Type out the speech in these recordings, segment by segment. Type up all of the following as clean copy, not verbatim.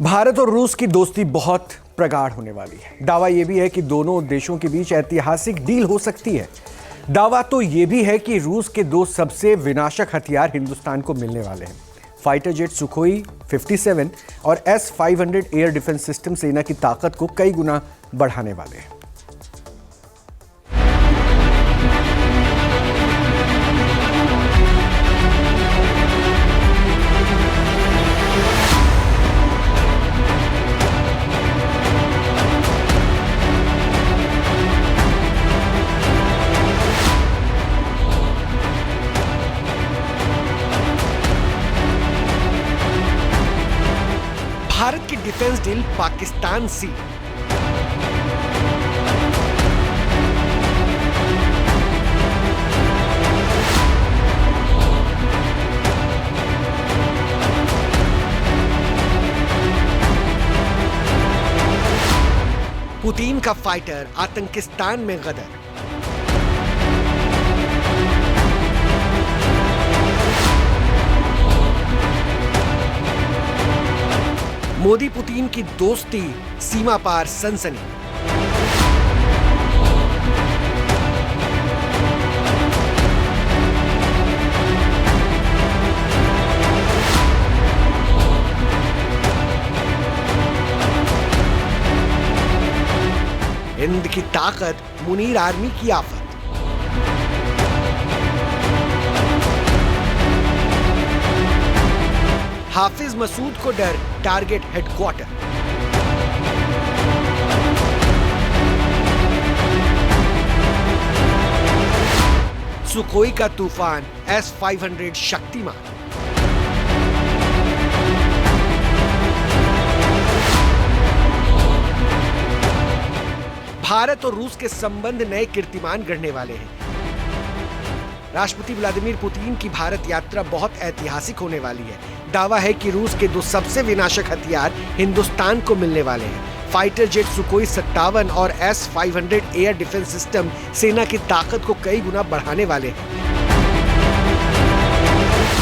भारत और रूस की दोस्ती बहुत प्रगाढ़ होने वाली है। दावा यह भी है कि दोनों देशों के बीच ऐतिहासिक डील हो सकती है। दावा तो यह भी है कि रूस के दो सबसे विनाशक हथियार हिंदुस्तान को मिलने वाले हैं। फाइटर जेट सुखोई 57 और S-500 एयर डिफेंस सिस्टम सेना की ताकत को कई गुना बढ़ाने वाले हैं। भारत की डिफेंस डील पाकिस्तान से पुतिन का फाइटर आतंकिस्तान में गदर। मोदी पुतिन की दोस्ती सीमा पार सनसनी। हिंद की ताकत मुनीर आर्मी की आफत। हाफिज मसूद को डर टारगेट हेडक्वार्टर। सुखोई का तूफान S-500 शक्तिमान। भारत और रूस के संबंध नए कीर्तिमान गढ़ने वाले हैं। राष्ट्रपति व्लादिमीर पुतिन की भारत यात्रा बहुत ऐतिहासिक होने वाली है। दावा है कि रूस के दो सबसे विनाशक हथियार हिंदुस्तान को मिलने वाले हैं। फाइटर जेट सुखोई 57 और S-500 एयर डिफेंस सिस्टम सेना की ताकत को कई गुना बढ़ाने वाले हैं।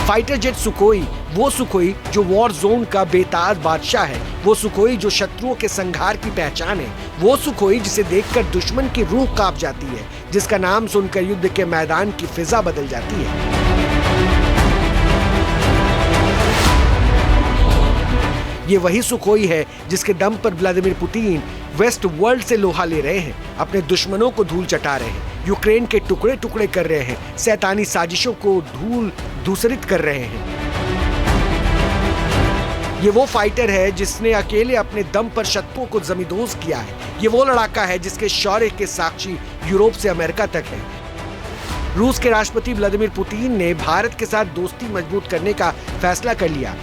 फाइटर जेट सुखोई वो सुखोई जो वॉर जोन का बेताज बादशाह है, वो सुखोई जो शत्रुओं के संघार की पहचान है, वो सुखोई जिसे देखकर दुश्मन की रूह कांप जाती है, जिसका नाम सुनकर युद्ध के मैदान की फिजा बदल जाती है। ये वही सुखोई है जिसके दम पर व्लादिमीर पुतिन वेस्ट वर्ल्ड से लोहा ले रहे हैं, अपने दुश्मनों को धूल चटा रहे हैं, यूक्रेन के टुकड़े टुकड़े कर रहे हैं, शैतानी साजिशों को धूल दूसरित कर रहे हैं। ये वो फाइटर है जिसने अकेले अपने दम पर शत्रुओं को जमींदोज किया है। ये वो लड़ाका है जिसके शौर्य के साक्षी यूरोप से अमेरिका तक है। रूस के राष्ट्रपति व्लादिमीर पुतिन ने भारत के साथ दोस्ती मजबूत करने का फैसला कर लिया।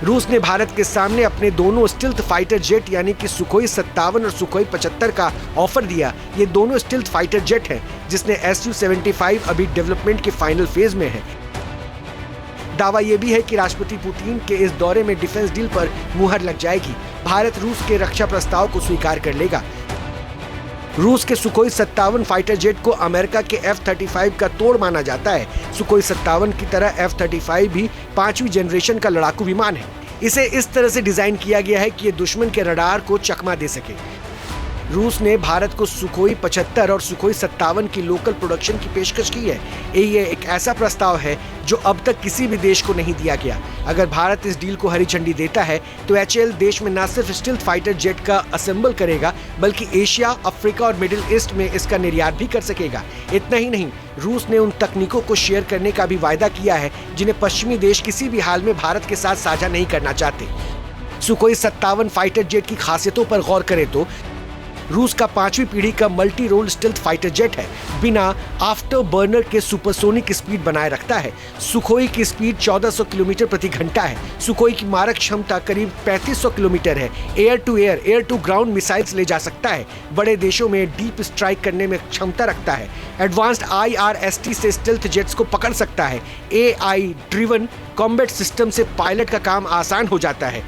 रूस ने भारत के सामने अपने दोनों स्टिल्थ फाइटर जेट यानी कि सुखोई 57 और सुखोई 75 का ऑफर दिया। ये दोनों स्टिल्थ फाइटर जेट हैं, जिसने Su-75 अभी डेवलपमेंट के फाइनल फेज में है। दावा यह भी है कि राष्ट्रपति पुतिन के इस दौरे में डिफेंस डील पर मुहर लग जाएगी। भारत रूस के रक्षा प्रस्ताव को स्वीकार कर लेगा। रूस के सुखोई 57 फाइटर जेट को अमेरिका के F-35 का तोड़ माना जाता है। सुखोई 57 की तरह F-35 भी 5वीं जनरेशन का लड़ाकू विमान है। इसे इस तरह से डिजाइन किया गया है कि ये दुश्मन के रडार को चकमा दे सके। रूस ने भारत को सुखोई 75 और सुखोई 57 की लोकल प्रोडक्शन की पेशकश की है। ये एक ऐसा प्रस्ताव है जो अब तक किसी भी देश को नहीं दिया गया। अगर भारत इस डील को हरी झंडी देता है तो HAL देश में न सिर्फ स्टिल्थ फाइटर जेट का असेंबल करेगा, बल्कि एशिया, अफ्रीका और मिडिल ईस्ट में इसका निर्यात भी कर सकेगा। इतना ही नहीं, रूस ने उन तकनीकों को शेयर करने का भी वायदा किया है जिन्हें पश्चिमी देश किसी भी हाल में भारत के साथ साझा नहीं करना चाहते। सुखोई 57 फाइटर जेट की खासियतों पर गौर करें तो रूस का 5वीं पीढ़ी का multi role stealth fighter jet है। बिना आफ्टर बर्नर के सुपरसोनिक स्पीड बनाए रखता है। सुखोई की स्पीड 1400 किलोमीटर प्रति घंटा है। सुखोई की मारक क्षमता करीब 3500 किलोमीटर है। एयर टू ग्राउंड मिसाइल्स ले जा सकता है। बड़े देशों में डीप स्ट्राइक करने में क्षमता रखता है। एडवांस्ड IRST से स्टिल्थ जेट्स को पकड़ सकता है। AI ड्रिवन कॉम्बैट सिस्टम से पायलट का काम आसान हो जाता है।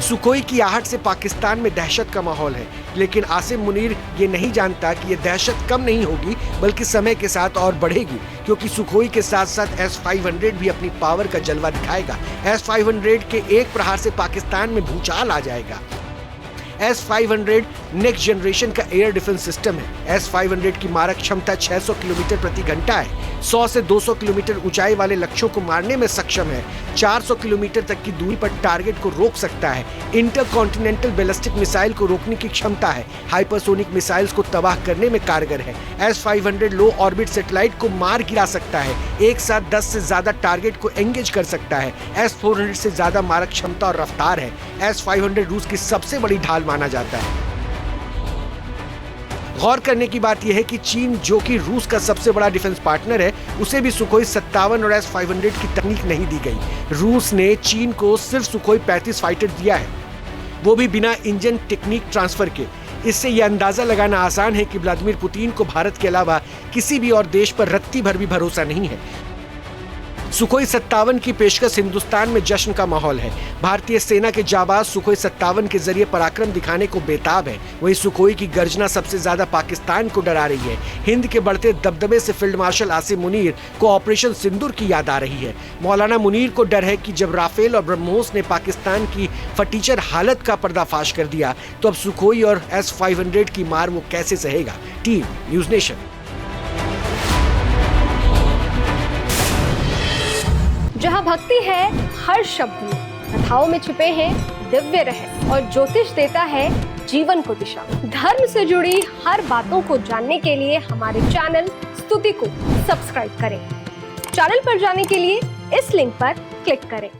सुखोई की आहट से पाकिस्तान में दहशत का माहौल है। लेकिन आसिम मुनीर ये नहीं जानता कि ये दहशत कम नहीं होगी बल्कि समय के साथ और बढ़ेगी, क्योंकि सुखोई के साथ साथ S-500 भी अपनी पावर का जलवा दिखाएगा। S-500 के एक प्रहार से पाकिस्तान में भूचाल आ जाएगा। S-500 नेक्स्ट जनरेशन का एयर डिफेंस सिस्टम है। S-500 की मारक क्षमता 600 किलोमीटर प्रति घंटा है। 100 से 200 किलोमीटर ऊंचाई वाले लक्ष्यों को मारने में सक्षम है। 400 किलोमीटर तक की दूरी पर टारगेट को रोक सकता है। इंटरकॉन्टिनेंटल बैलिस्टिक मिसाइल को रोकने की क्षमता है। हाइपरसोनिक मिसाइल्स को तबाह करने में कारगर है। S-500 लो ऑर्बिट सैटेलाइट को मार गिरा सकता है। एक साथ 10 से ज्यादा टारगेट को एंगेज कर सकता है। S-400 से ज्यादा मारक क्षमता और रफ्तार है। S-500 रूस की सबसे बड़ी ढाल माना जाता है। गौर करने की बात यह है कि चीन, जो कि रूस का सबसे बड़ा डिफेंस पार्टनर है, उसे भी सुखोई 57 और S-500 की तकनीक नहीं दी गई। रूस ने चीन को सिर्फ सुखोई 35 फाइटर दिया है, वो भी बिना इंजन टेक्निक ट्रांसफर के। इससे यह अंदाजा लगाना आसान है कि व्लादिमीर पुतिन को भारत के अलावा किसी भी और देश पर रत्ती भर भी भरोसा नहीं है। सुखोई 57 की पेशकश हिंदुस्तान में जश्न का माहौल है। भारतीय सेना के जाबाज सुखोई 57 के जरिए पराक्रम दिखाने को बेताब है। वहीं सुखोई की गर्जना सबसे ज्यादा पाकिस्तान को डरा रही है। हिंद के बढ़ते दबदबे से फील्ड मार्शल आसिम मुनीर को ऑपरेशन सिंदूर की याद आ रही है। मौलाना मुनीर को डर है कि जब राफेल और ब्रह्मोस ने पाकिस्तान की फटीचर हालत का पर्दाफाश कर दिया, तो अब सुखोई और S-500 की मार वो कैसे सहेगा। Team news nation. जहाँ भक्ति है हर शब्द में, कथाओं में छुपे हैं दिव्य रहस्य और ज्योतिष देता है जीवन को दिशा। धर्म से जुड़ी हर बातों को जानने के लिए हमारे चैनल स्तुति को सब्सक्राइब करें। चैनल पर जाने के लिए इस लिंक पर क्लिक करें।